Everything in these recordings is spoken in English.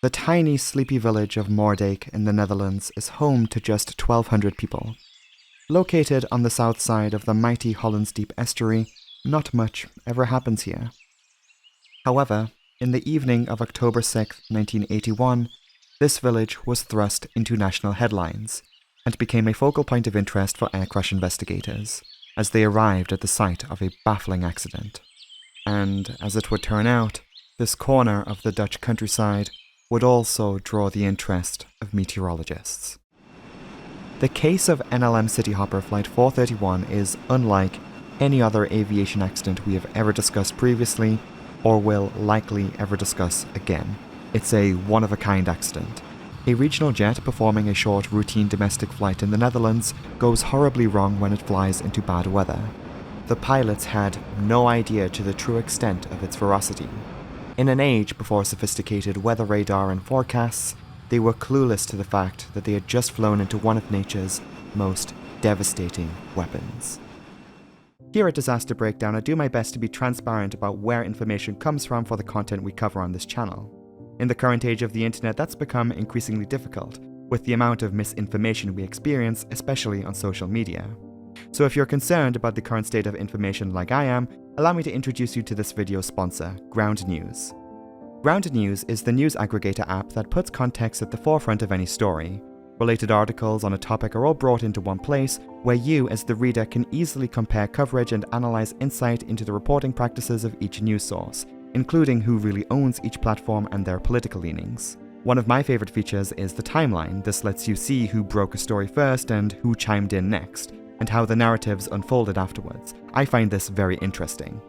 The tiny, sleepy village of Moerdijk in the Netherlands is home to just 1,200 people. Located on the south side of the mighty Hollands Diep Estuary, not much ever happens here. However, in the evening of October 6, 1981, this village was thrust into national headlines and became a focal point of interest for air crash investigators as they arrived at the site of a baffling accident. And, as it would turn out, this corner of the Dutch countryside would also draw the interest of meteorologists. The case of NLM City Hopper Flight 431 is unlike any other aviation accident we have ever discussed previously or will likely ever discuss again. It's a one-of-a-kind accident. A regional jet performing a short routine domestic flight in the Netherlands goes horribly wrong when it flies into bad weather. The pilots had no idea to the true extent of its ferocity. In an age before sophisticated weather radar and forecasts, they were clueless to the fact that they had just flown into one of nature's most devastating weapons. Here at Disaster Breakdown, I do my best to be transparent about where information comes from for the content we cover on this channel. In the current age of the internet, that's become increasingly difficult, with the amount of misinformation we experience, especially on social media. So if you're concerned about the current state of information like I am, allow me to introduce you to this video's sponsor, Ground News. Ground News is the news aggregator app that puts context at the forefront of any story. Related articles on a topic are all brought into one place, where you as the reader can easily compare coverage and analyze insight into the reporting practices of each news source, including who really owns each platform and their political leanings. One of my favorite features is the timeline. This lets you see who broke a story first and who chimed in next, and how the narratives unfolded afterwards. I find this very interesting.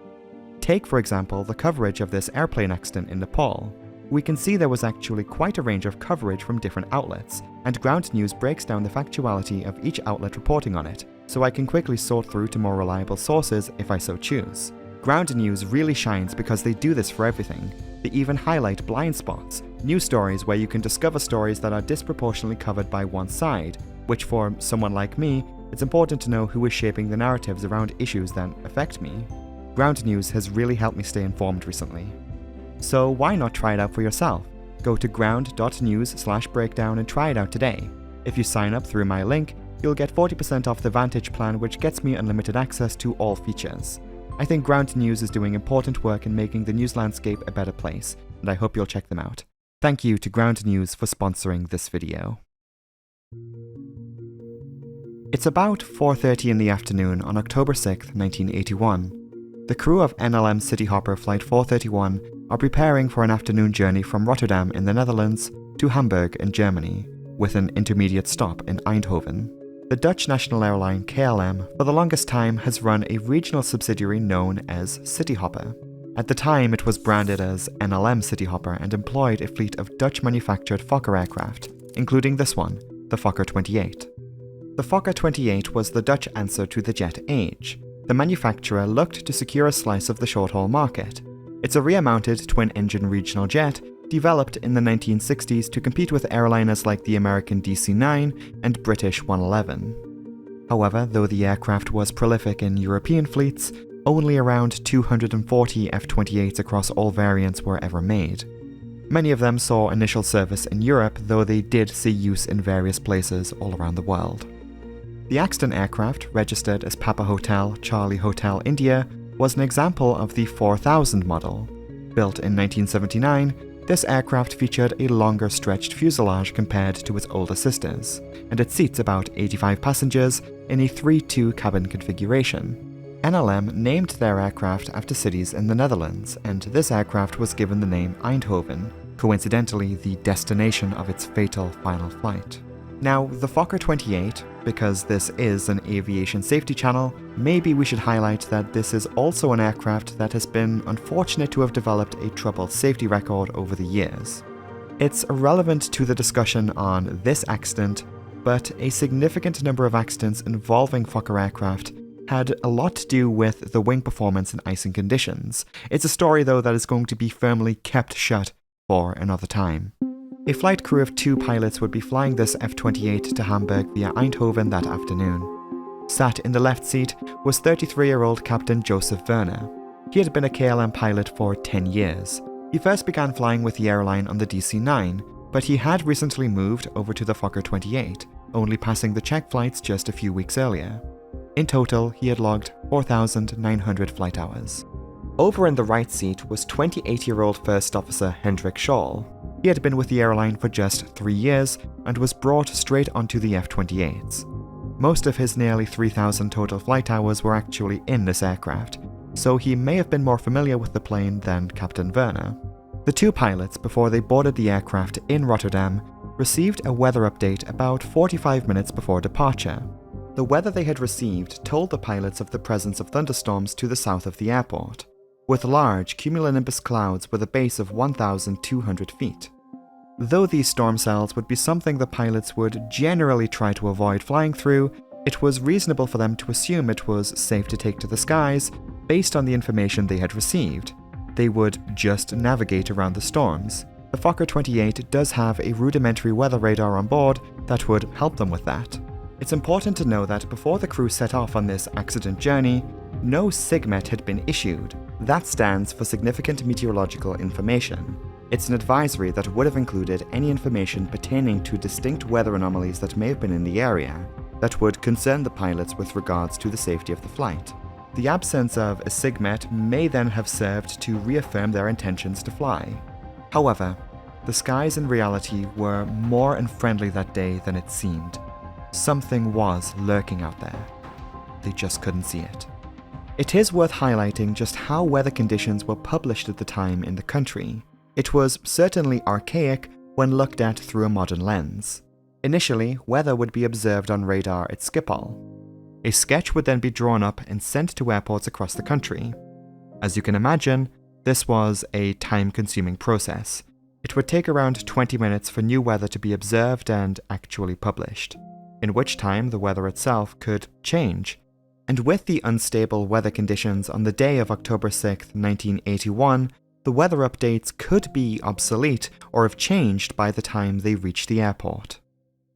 Take, for example, the coverage of this airplane accident in Nepal. We can see there was actually quite a range of coverage from different outlets, and Ground News breaks down the factuality of each outlet reporting on it, so I can quickly sort through to more reliable sources if I so choose. Ground News really shines because they do this for everything. They even highlight blind spots, news stories where you can discover stories that are disproportionately covered by one side, which for someone like me, it's important to know who is shaping the narratives around issues that affect me. Ground News has really helped me stay informed recently. So why not try it out for yourself? Go to ground.news/breakdown and try it out today. If you sign up through my link, you'll get 40% off the Vantage plan, which gets me unlimited access to all features. I think Ground News is doing important work in making the news landscape a better place, and I hope you'll check them out. Thank you to Ground News for sponsoring this video. It's about 4:30 in the afternoon on October 6, 1981. The crew of NLM City Hopper Flight 431 are preparing for an afternoon journey from Rotterdam in the Netherlands to Hamburg in Germany, with an intermediate stop in Eindhoven. The Dutch national airline KLM for the longest time has run a regional subsidiary known as CityHopper. At the time, it was branded as NLM City Hopper and employed a fleet of Dutch-manufactured Fokker aircraft, including this one, the Fokker 28. The Fokker 28 was the Dutch answer to the Jet Age. The manufacturer looked to secure a slice of the short-haul market. It's a rear-mounted twin-engine regional jet developed in the 1960s to compete with airliners like the American DC-9 and British 111. However, though the aircraft was prolific in European fleets, only around 240 F-28s across all variants were ever made. Many of them saw initial service in Europe, though they did see use in various places all around the world. The accident aircraft, registered as Papa Hotel, Charlie Hotel, India, was an example of the 4000 model. Built in 1979, this aircraft featured a longer stretched fuselage compared to its older sisters, and it seats about 85 passengers in a 3-2 cabin configuration. NLM named their aircraft after cities in the Netherlands, and this aircraft was given the name Eindhoven, coincidentally the destination of its fatal final flight. Now, the Fokker 28, because this is an aviation safety channel, maybe we should highlight that this is also an aircraft that has been unfortunate to have developed a troubled safety record over the years. It's irrelevant to the discussion on this accident, but a significant number of accidents involving Fokker aircraft had a lot to do with the wing performance in icing conditions. It's a story, though, that is going to be firmly kept shut for another time. A flight crew of 2 pilots would be flying this F-28 to Hamburg via Eindhoven that afternoon. Sat in the left seat was 33-year-old Captain Joseph Werner. He had been a KLM pilot for 10 years. He first began flying with the airline on the DC-9, but he had recently moved over to the Fokker 28, only passing the check flights just a few weeks earlier. In total, he had logged 4,900 flight hours. Over in the right seat was 28-year-old First Officer Hendrik Scholl. He had been with the airline for just 3 years and was brought straight onto the F-28s. Most of his nearly 3,000 total flight hours were actually in this aircraft, so he may have been more familiar with the plane than Captain Werner. The two pilots, before they boarded the aircraft in Rotterdam, received a weather update about 45 minutes before departure. The weather they had received told the pilots of the presence of thunderstorms to the south of the airport, with large cumulonimbus clouds with a base of 1,200 feet. Though these storm cells would be something the pilots would generally try to avoid flying through, it was reasonable for them to assume it was safe to take to the skies based on the information they had received. They would just navigate around the storms. The Fokker 28 does have a rudimentary weather radar on board that would help them with that. It's important to know that before the crew set off on this accident journey, no SIGMET had been issued. That stands for Significant Meteorological Information. It's an advisory that would have included any information pertaining to distinct weather anomalies that may have been in the area that would concern the pilots with regards to the safety of the flight. The absence of a SIGMET may then have served to reaffirm their intentions to fly. However, the skies in reality were more unfriendly that day than it seemed. Something was lurking out there. They just couldn't see it. It is worth highlighting just how weather conditions were published at the time in the country. It was certainly archaic when looked at through a modern lens. Initially, weather would be observed on radar at Schiphol. A sketch would then be drawn up and sent to airports across the country. As you can imagine, this was a time-consuming process. It would take around 20 minutes for new weather to be observed and actually published, in which time the weather itself could change. And with the unstable weather conditions on the day of October 6, 1981, the weather updates could be obsolete or have changed by the time they reached the airport.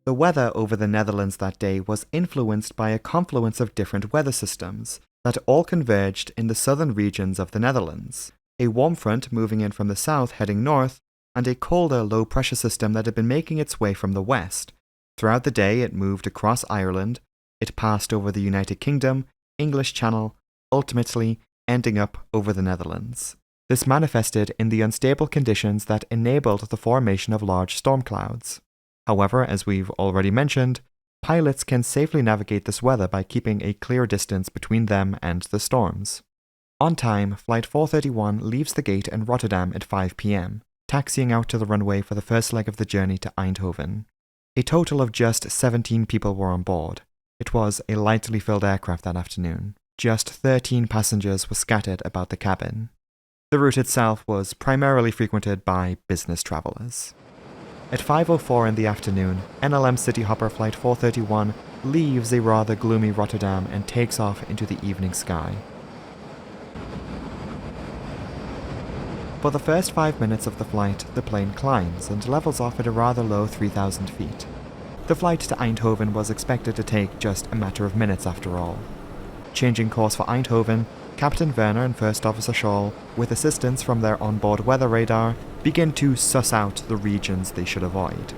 The weather over the Netherlands that day was influenced by a confluence of different weather systems that all converged in the southern regions of the Netherlands. A warm front moving in from the south heading north, and a colder low-pressure system that had been making its way from the west. Throughout the day, it moved across Ireland, it passed over the United Kingdom, English Channel, ultimately ending up over the Netherlands. This manifested in the unstable conditions that enabled the formation of large storm clouds. However, as we've already mentioned, pilots can safely navigate this weather by keeping a clear distance between them and the storms. On time, Flight 431 leaves the gate in Rotterdam at 5 p.m., taxiing out to the runway for the first leg of the journey to Eindhoven. A total of just 17 people were on board. It was a lightly filled aircraft that afternoon. Just 13 passengers were scattered about the cabin. The route itself was primarily frequented by business travelers. At 5:04 in the afternoon, NLM City Hopper Flight 431 leaves a rather gloomy Rotterdam and takes off into the evening sky. For the first 5 minutes of the flight, the plane climbs and levels off at a rather low 3,000 feet. The flight to Eindhoven was expected to take just a matter of minutes after all. Changing course for Eindhoven, Captain Werner and First Officer Scholl, with assistance from their onboard weather radar, begin to suss out the regions they should avoid.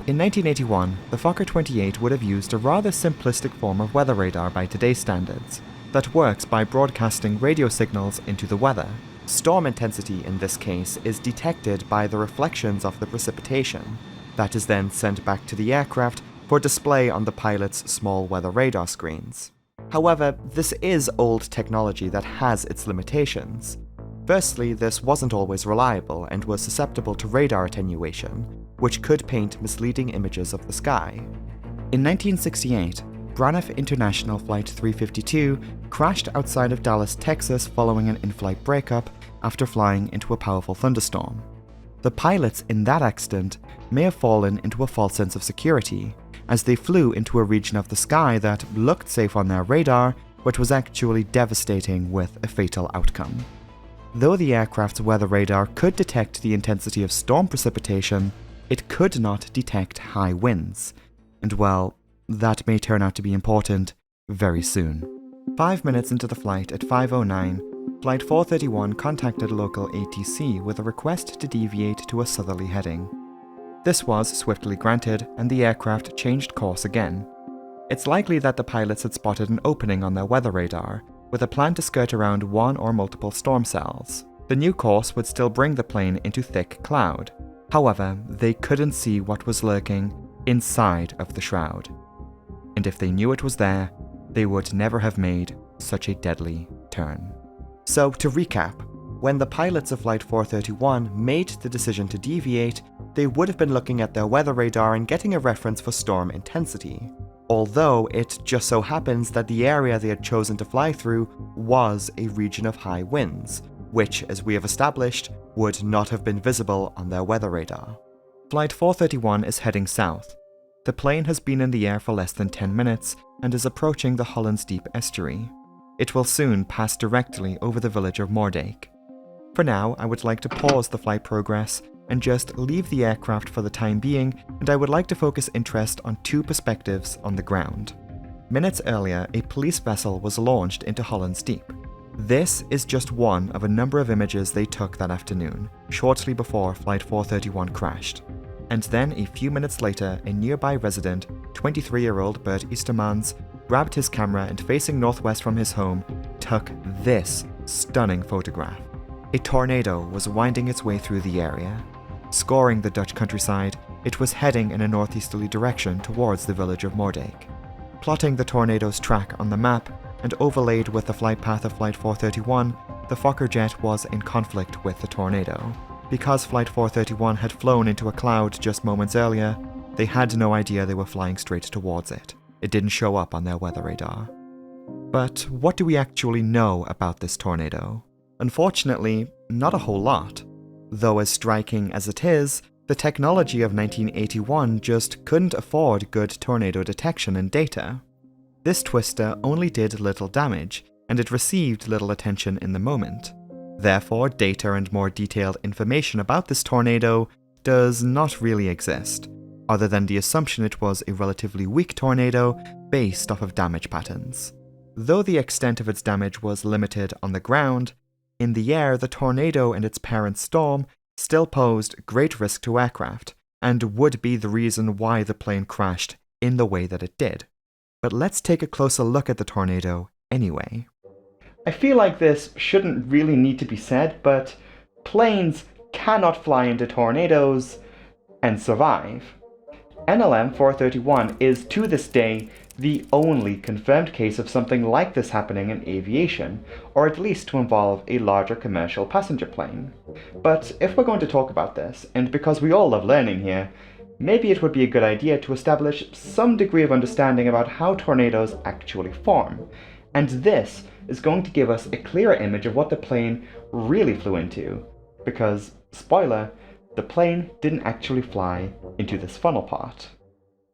In 1981, the Fokker 28 would have used a rather simplistic form of weather radar by today's standards, that works by broadcasting radio signals into the weather. Storm intensity in this case is detected by the reflections of the precipitation, that is then sent back to the aircraft for display on the pilot's small weather radar screens. However, this is old technology that has its limitations. Firstly, this wasn't always reliable and was susceptible to radar attenuation, which could paint misleading images of the sky. In 1968, Braniff International Flight 352 crashed outside of Dallas, Texas following an in-flight breakup after flying into a powerful thunderstorm. The pilots in that accident may have fallen into a false sense of security, as they flew into a region of the sky that looked safe on their radar, but was actually devastating with a fatal outcome. Though the aircraft's weather radar could detect the intensity of storm precipitation, it could not detect high winds, and well, that may turn out to be important very soon. 5 minutes into the flight at 5:09, Flight 431 contacted local ATC with a request to deviate to a southerly heading. This was swiftly granted, and the aircraft changed course again. It's likely that the pilots had spotted an opening on their weather radar, with a plan to skirt around one or multiple storm cells. The new course would still bring the plane into thick cloud. However, they couldn't see what was lurking inside of the shroud. And if they knew it was there, they would never have made such a deadly turn. So, to recap, when the pilots of Flight 431 made the decision to deviate, they would have been looking at their weather radar and getting a reference for storm intensity. Although it just so happens that the area they had chosen to fly through was a region of high winds, which, as we have established, would not have been visible on their weather radar. Flight 431 is heading south. The plane has been in the air for less than 10 minutes and is approaching the Hollands Diep Estuary. It will soon pass directly over the village of Moerdijk. For now, I would like to pause the flight progress and just leave the aircraft for the time being, and I would like to focus interest on two perspectives on the ground. Minutes earlier, a police vessel was launched into Hollands Diep. This is just one of a number of images they took that afternoon, shortly before Flight 431 crashed. And then a few minutes later, a nearby resident, 23-year-old Bert Eastermans, grabbed his camera and facing northwest from his home, took this stunning photograph. A tornado was winding its way through the area. Scoring the Dutch countryside, it was heading in a northeasterly direction towards the village of Moerdijk. Plotting the tornado's track on the map and overlaid with the flight path of Flight 431, the Fokker jet was in conflict with the tornado. Because Flight 431 had flown into a cloud just moments earlier, they had no idea they were flying straight towards it. It didn't show up on their weather radar. But what do we actually know about this tornado? Unfortunately, not a whole lot. Though as striking as it is, the technology of 1981 just couldn't afford good tornado detection and data. This twister only did little damage, and it received little attention in the moment. Therefore, data and more detailed information about this tornado does not really exist, other than the assumption it was a relatively weak tornado based off of damage patterns. Though the extent of its damage was limited on the ground, in the air the tornado and its parent storm still posed great risk to aircraft, and would be the reason why the plane crashed in the way that it did. But let's take a closer look at the tornado anyway. I feel like this shouldn't really need to be said, but planes cannot fly into tornadoes and survive. NLM 431 is to this day the only confirmed case of something like this happening in aviation, or at least to involve a larger commercial passenger plane. But if we're going to talk about this, and because we all love learning here, maybe it would be a good idea to establish some degree of understanding about how tornadoes actually form. And this is going to give us a clearer image of what the plane really flew into, because, spoiler, the plane didn't actually fly into this funnel part.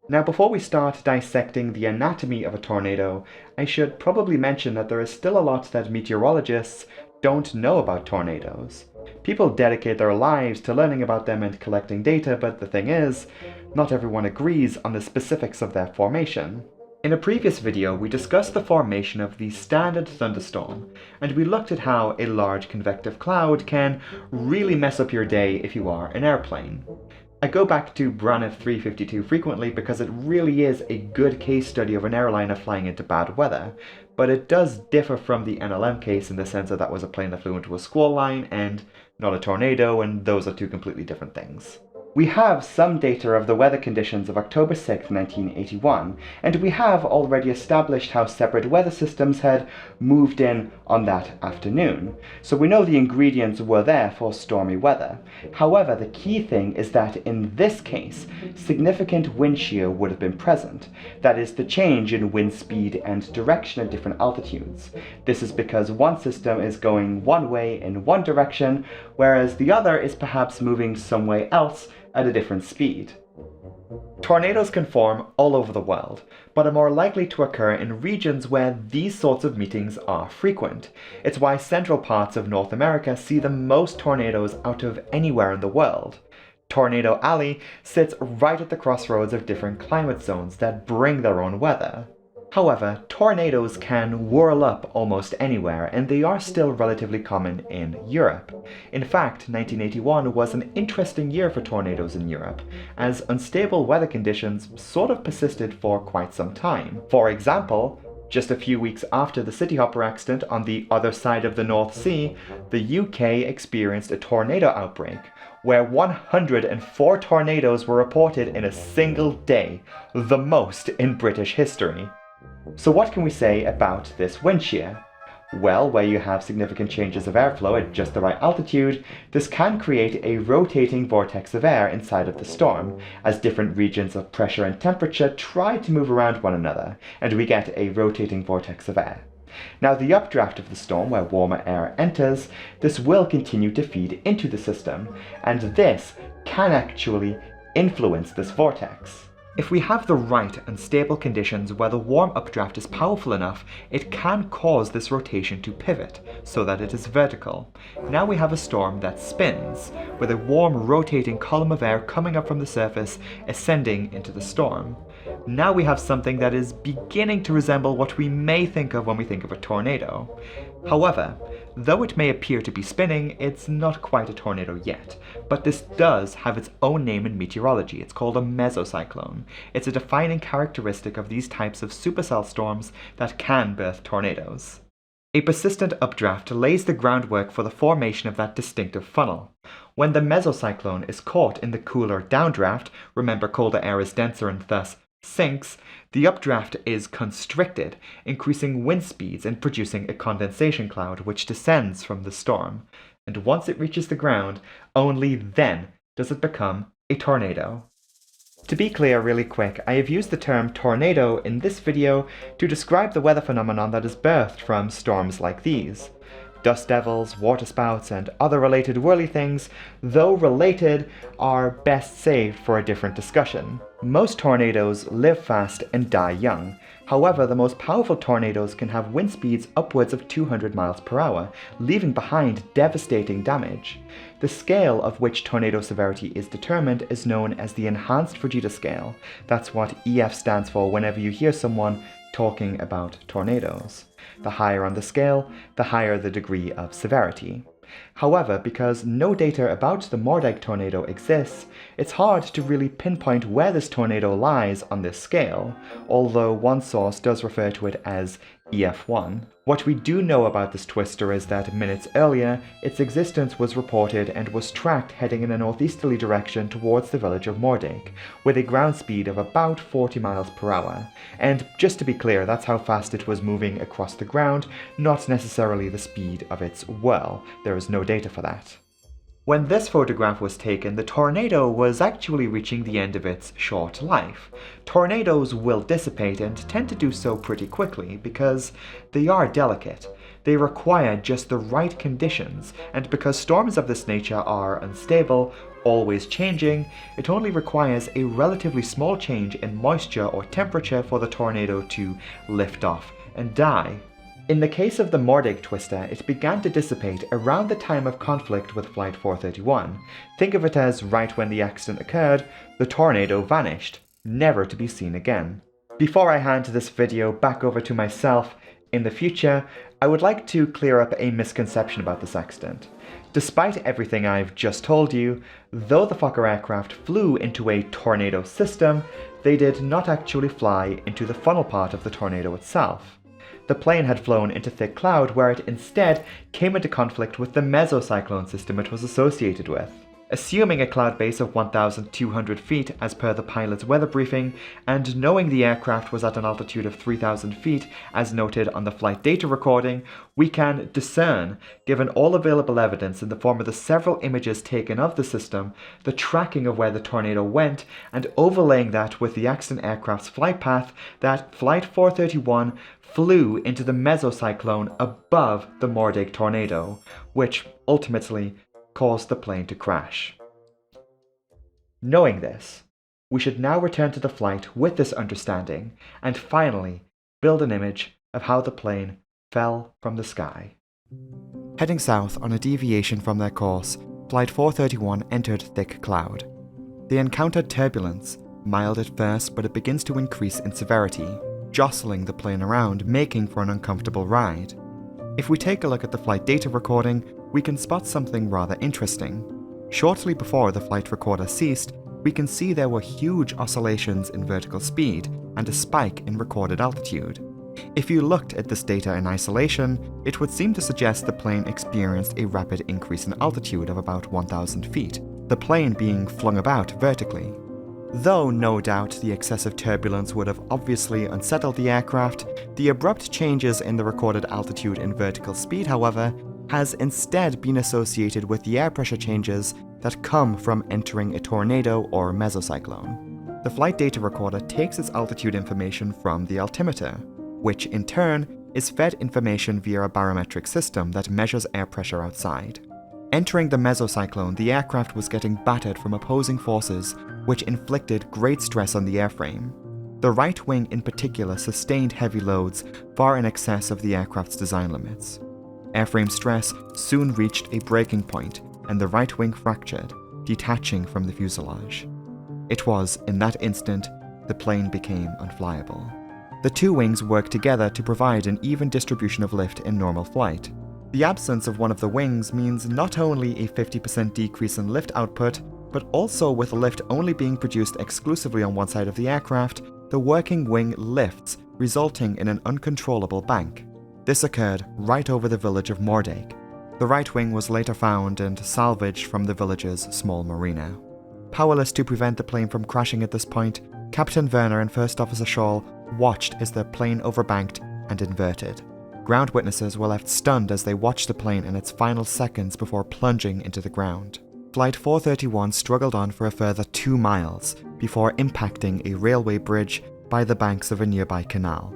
Now, before we start dissecting the anatomy of a tornado, I should probably mention that there is still a lot that meteorologists don't know about tornadoes. People dedicate their lives to learning about them and collecting data, but the thing is, not everyone agrees on the specifics of their formation. In a previous video, we discussed the formation of the standard thunderstorm, and we looked at how a large convective cloud can really mess up your day if you are an airplane. I go back to Braniff 352 frequently because it really is a good case study of an airliner flying into bad weather, but it does differ from the NLM case in the sense that that was a plane that flew into a squall line and not a tornado, and those are two completely different things. We have some data of the weather conditions of October 6, 1981, and we have already established how separate weather systems had moved in on that afternoon. So we know the ingredients were there for stormy weather. However, the key thing is that in this case, significant wind shear would have been present. That is, the change in wind speed and direction at different altitudes. This is because one system is going one way in one direction, whereas the other is perhaps moving some way else at a different speed. Tornadoes can form all over the world, but are more likely to occur in regions where these sorts of meetings are frequent. It's why central parts of North America see the most tornadoes out of anywhere in the world. Tornado Alley sits right at the crossroads of different climate zones that bring their own weather. However, tornadoes can whirl up almost anywhere, and they are still relatively common in Europe. In fact, 1981 was an interesting year for tornadoes in Europe, as unstable weather conditions sort of persisted for quite some time. For example, just a few weeks after the CityHopper accident on the other side of the North Sea, the UK experienced a tornado outbreak, where 104 tornadoes were reported in a single day, the most in British history. So what can we say about this wind shear? Well, where you have significant changes of airflow at just the right altitude, this can create a rotating vortex of air inside of the storm, as different regions of pressure and temperature try to move around one another, and we get a rotating vortex of air. Now, the updraft of the storm, where warmer air enters, this will continue to feed into the system, and this can actually influence this vortex. If we have the right and stable conditions where the warm updraft is powerful enough, it can cause this rotation to pivot so that it is vertical. Now we have a storm that spins, with a warm rotating column of air coming up from the surface, ascending into the storm. Now we have something that is beginning to resemble what we may think of when we think of a tornado. However, though it may appear to be spinning, it's not quite a tornado yet. But this does have its own name in meteorology. It's called a mesocyclone. It's a defining characteristic of these types of supercell storms that can birth tornadoes. A persistent updraft lays the groundwork for the formation of that distinctive funnel. When the mesocyclone is caught in the cooler downdraft, remember colder air is denser and thus sinks, the updraft is constricted, increasing wind speeds and producing a condensation cloud which descends from the storm. And once it reaches the ground, only then does it become a tornado. To be clear really quick, I have used the term tornado in this video to describe the weather phenomenon that is birthed from storms like these. Dust devils, waterspouts, and other related whirly things, though related, are best saved for a different discussion. Most tornadoes live fast and die young. However, the most powerful tornadoes can have wind speeds upwards of 200 miles per hour, leaving behind devastating damage. The scale of which tornado severity is determined is known as the Enhanced Fujita Scale. That's what EF stands for whenever you hear someone talking about tornadoes. The higher on the scale, the higher the degree of severity. However, because no data about the Moerdijk tornado exists, it's hard to really pinpoint where this tornado lies on this scale, although one source does refer to it as EF1. What we do know about this twister is that minutes earlier, its existence was reported and was tracked heading in a northeasterly direction towards the village of Moerdijk, with a ground speed of about 40 miles per hour. And just to be clear, that's how fast it was moving across the ground, not necessarily the speed of its whirl. There is no data for that. When this photograph was taken, the tornado was actually reaching the end of its short life. Tornadoes will dissipate and tend to do so pretty quickly because they are delicate. They require just the right conditions, and because storms of this nature are unstable, always changing, it only requires a relatively small change in moisture or temperature for the tornado to lift off and die. In the case of the Moerdijk twister, it began to dissipate around the time of conflict with Flight 431. Think of it as right when the accident occurred, the tornado vanished, never to be seen again. Before I hand this video back over to myself, in the future, I would like to clear up a misconception about this accident. Despite everything I've just told you, though the Fokker aircraft flew into a tornado system, they did not actually fly into the funnel part of the tornado itself. The plane had flown into thick cloud where it instead came into conflict with the mesocyclone system it was associated with. Assuming a cloud base of 1,200 feet as per the pilot's weather briefing, and knowing the aircraft was at an altitude of 3,000 feet as noted on the flight data recording, we can discern, given all available evidence in the form of the several images taken of the system, the tracking of where the tornado went, and overlaying that with the accident aircraft's flight path, that Flight 431 flew into the mesocyclone above the Moerdijk tornado, which ultimately caused the plane to crash. Knowing this, we should now return to the flight with this understanding and finally build an image of how the plane fell from the sky. Heading south on a deviation from their course, Flight 431 entered thick cloud. They encountered turbulence, mild at first but it begins to increase in severity. jostling the plane around, making for an uncomfortable ride. If we take a look at the flight data recording, we can spot something rather interesting. Shortly before the flight recorder ceased, we can see there were huge oscillations in vertical speed and a spike in recorded altitude. If you looked at this data in isolation, it would seem to suggest the plane experienced a rapid increase in altitude of about 1,000 feet, the plane being flung about vertically. Though no doubt the excessive turbulence would have obviously unsettled the aircraft, the abrupt changes in the recorded altitude and vertical speed, however, has instead been associated with the air pressure changes that come from entering a tornado or mesocyclone. The flight data recorder takes its altitude information from the altimeter, which in turn is fed information via a barometric system that measures air pressure outside. Entering the mesocyclone, the aircraft was getting battered from opposing forces, which inflicted great stress on the airframe. The right wing in particular sustained heavy loads far in excess of the aircraft's design limits. Airframe stress soon reached a breaking point, and the right wing fractured, detaching from the fuselage. It was, in that instant, the plane became unflyable. The two wings work together to provide an even distribution of lift in normal flight. The absence of one of the wings means not only a 50% decrease in lift output, but also with lift only being produced exclusively on one side of the aircraft, the working wing lifts, resulting in an uncontrollable bank. This occurred right over the village of Moerdijk. The right wing was later found and salvaged from the village's small marina. Powerless to prevent the plane from crashing at this point, Captain Werner and First Officer Scholl watched as their plane overbanked and inverted. Ground witnesses were left stunned as they watched the plane in its final seconds before plunging into the ground. Flight 431 struggled on for a further 2 miles before impacting a railway bridge by the banks of a nearby canal.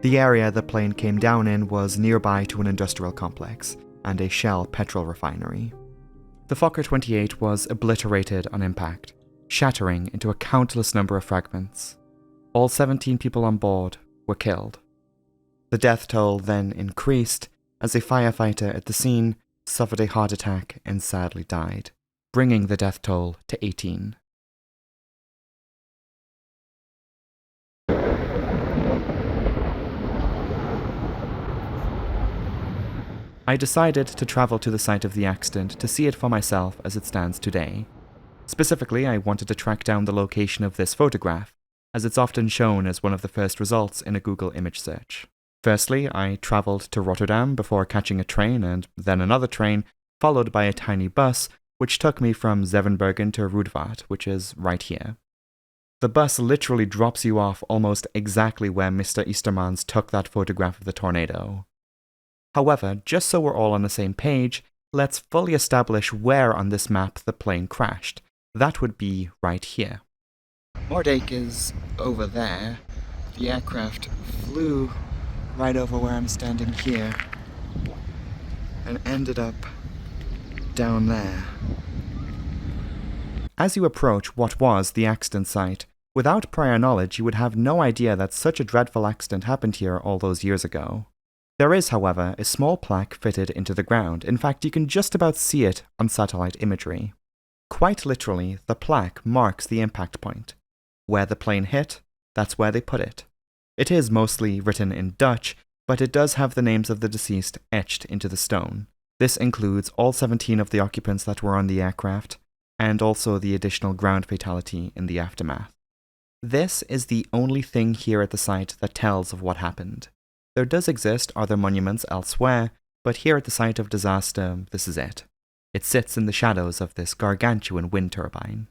The area the plane came down in was nearby to an industrial complex and a Shell petrol refinery. The Fokker 28 was obliterated on impact, shattering into a countless number of fragments. All 17 people on board were killed. The death toll then increased as a firefighter at the scene suffered a heart attack and sadly died, bringing the death toll to 18. I decided to travel to the site of the accident to see it for myself as it stands today. Specifically, I wanted to track down the location of this photograph, as it's often shown as one of the first results in a Google image search. Firstly, I travelled to Rotterdam before catching a train and then another train, followed by a tiny bus, which took me from Zevenbergen to Rudvaart, which is right here. The bus literally drops you off almost exactly where Mr. Eastermans took that photograph of the tornado. However, just so we're all on the same page, let's fully establish where on this map the plane crashed. That would be right here. Moerdijk is over there. The aircraft flew right over where I'm standing here and ended up down there. As you approach what was the accident site, without prior knowledge you would have no idea that such a dreadful accident happened here all those years ago. There is, however, a small plaque fitted into the ground. In fact, you can just about see it on satellite imagery. Quite literally, the plaque marks the impact point. Where the plane hit, that's where they put it. It is mostly written in Dutch, but it does have the names of the deceased etched into the stone. This includes all 17 of the occupants that were on the aircraft, and also the additional ground fatality in the aftermath. This is the only thing here at the site that tells of what happened. There does exist other monuments elsewhere, but here at the site of disaster, this is it. It sits in the shadows of this gargantuan wind turbine.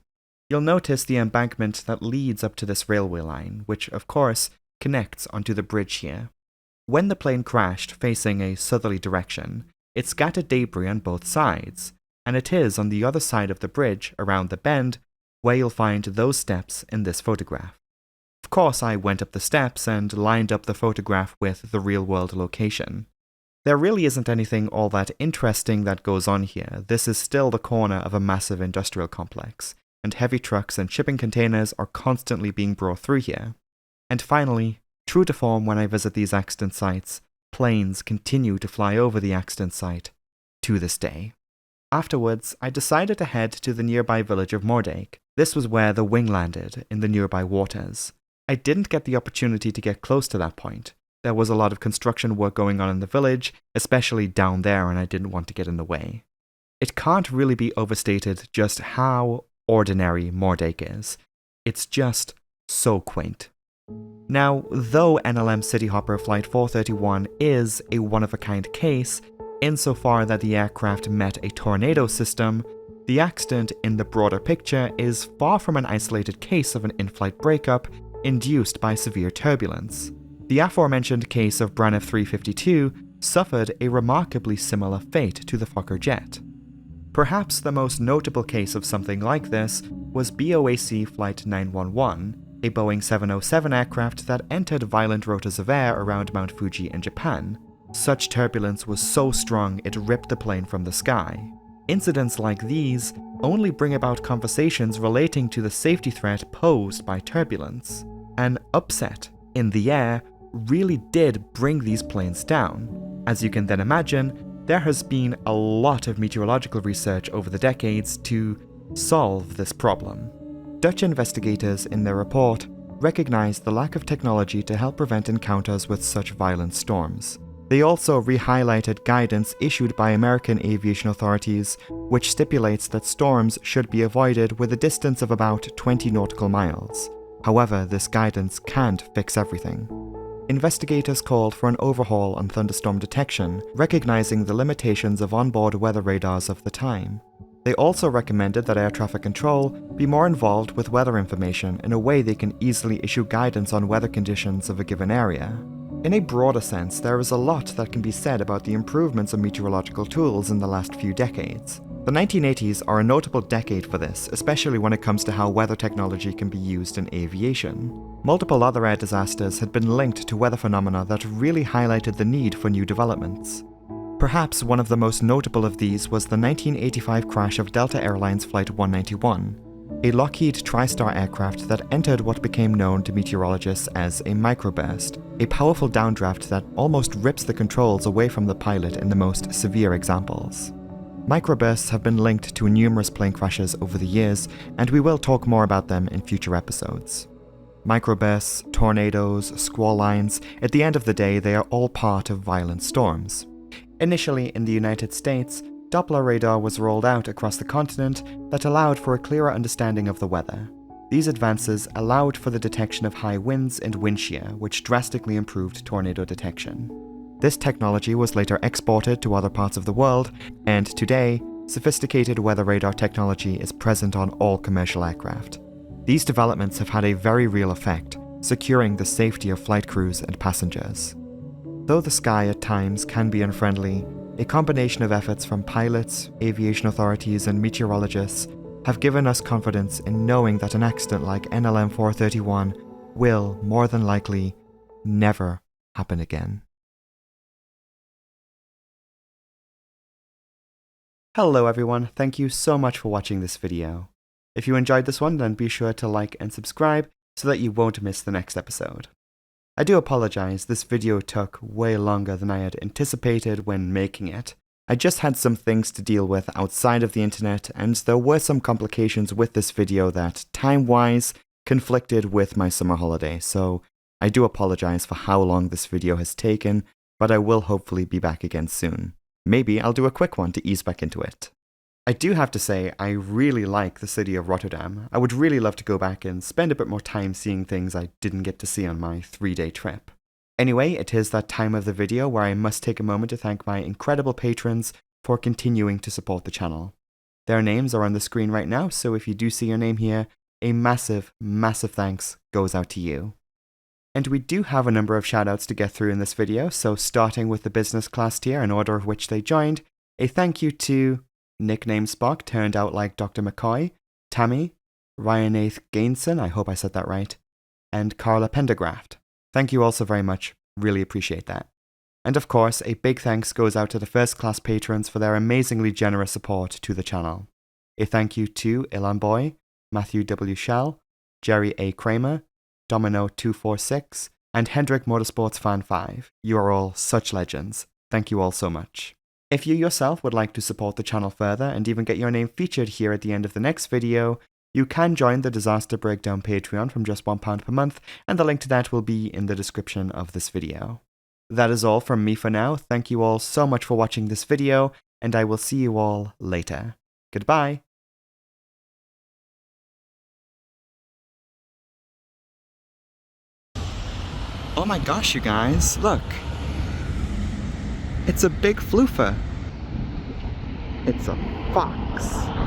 You'll notice the embankment that leads up to this railway line, which, of course, connects onto the bridge here. When the plane crashed facing a southerly direction, it scattered debris on both sides, and it is on the other side of the bridge, around the bend, where you'll find those steps in this photograph. Of course, I went up the steps and lined up the photograph with the real-world location. There really isn't anything all that interesting that goes on here. This is still the corner of a massive industrial complex, and heavy trucks and shipping containers are constantly being brought through here. And finally, true to form when I visit these accident sites, planes continue to fly over the accident site to this day. Afterwards, I decided to head to the nearby village of Moerdijk. This was where the wing landed, in the nearby waters. I didn't get the opportunity to get close to that point. There was a lot of construction work going on in the village, especially down there, and I didn't want to get in the way. It can't really be overstated just how ordinary Moerdijk is. It's just so quaint. Now, though NLM City Hopper Flight 431 is a one-of-a-kind case, insofar that the aircraft met a tornado system, the accident in the broader picture is far from an isolated case of an in-flight breakup induced by severe turbulence. The aforementioned case of Braniff 352 suffered a remarkably similar fate to the Fokker jet. Perhaps the most notable case of something like this was BOAC Flight 911, a Boeing 707 aircraft that entered violent rotas of air around Mount Fuji in Japan. Such turbulence was so strong it ripped the plane from the sky. Incidents like these only bring about conversations relating to the safety threat posed by turbulence. An upset in the air really did bring these planes down. As you can then imagine, there has been a lot of meteorological research over the decades to solve this problem. Dutch investigators in their report recognized the lack of technology to help prevent encounters with such violent storms. They also re-highlighted guidance issued by American aviation authorities, which stipulates that storms should be avoided with a distance of about 20 nautical miles. However, this guidance can't fix everything. Investigators called for an overhaul on thunderstorm detection, recognizing the limitations of onboard weather radars of the time. They also recommended that air traffic control be more involved with weather information in a way they can easily issue guidance on weather conditions of a given area. In a broader sense, there is a lot that can be said about the improvements of meteorological tools in the last few decades. The 1980s are a notable decade for this, especially when it comes to how weather technology can be used in aviation. Multiple other air disasters had been linked to weather phenomena that really highlighted the need for new developments. Perhaps one of the most notable of these was the 1985 crash of Delta Airlines Flight 191, a Lockheed TriStar aircraft that entered what became known to meteorologists as a microburst, a powerful downdraft that almost rips the controls away from the pilot in the most severe examples. Microbursts have been linked to numerous plane crashes over the years, and we will talk more about them in future episodes. Microbursts, tornadoes, squall lines, at the end of the day they are all part of violent storms. Initially in the United States, Doppler radar was rolled out across the continent that allowed for a clearer understanding of the weather. These advances allowed for the detection of high winds and wind shear, which drastically improved tornado detection. This technology was later exported to other parts of the world, and today, sophisticated weather radar technology is present on all commercial aircraft. These developments have had a very real effect, securing the safety of flight crews and passengers. Though the sky at times can be unfriendly, a combination of efforts from pilots, aviation authorities, and meteorologists have given us confidence in knowing that an accident like NLM 431 will, more than likely, never happen again. Hello everyone, thank you so much for watching this video. If you enjoyed this one, then be sure to like and subscribe so that you won't miss the next episode. I do apologize, this video took way longer than I had anticipated when making it. I just had some things to deal with outside of the internet, and there were some complications with this video that, time-wise, conflicted with my summer holiday, so I do apologize for how long this video has taken, but I will hopefully be back again soon. Maybe I'll do a quick one to ease back into it. I do have to say, I really like the city of Rotterdam. I would really love to go back and spend a bit more time seeing things I didn't get to see on my 3-day trip. Anyway, it is that time of the video where I must take a moment to thank my incredible patrons for continuing to support the channel. Their names are on the screen right now, so if you do see your name here, a massive, massive thanks goes out to you. And we do have a number of shoutouts to get through in this video, so starting with the business class tier in order of which they joined, a thank you to Nickname Spock Turned Out Like Dr. McCoy, Tammy, Ryanaith Gainson, I hope I said that right, and Carla Pendergraft. Thank you all so very much, really appreciate that. And of course, a big thanks goes out to the first class patrons for their amazingly generous support to the channel. A thank you to Ilan Boy, Matthew W. Shell, Jerry A. Kramer, Domino246, and Hendrick Motorsports Fan 5. You are all such legends. Thank you all so much. If you yourself would like to support the channel further and even get your name featured here at the end of the next video, You can join the Disaster Breakdown Patreon from just £1 per month, and the link to that will be in the description of this video. That is all from me for now. Thank you all so much for watching this video, and I will see you all later. Goodbye! Oh my gosh, you guys, look! It's a big floofer! It's a fox!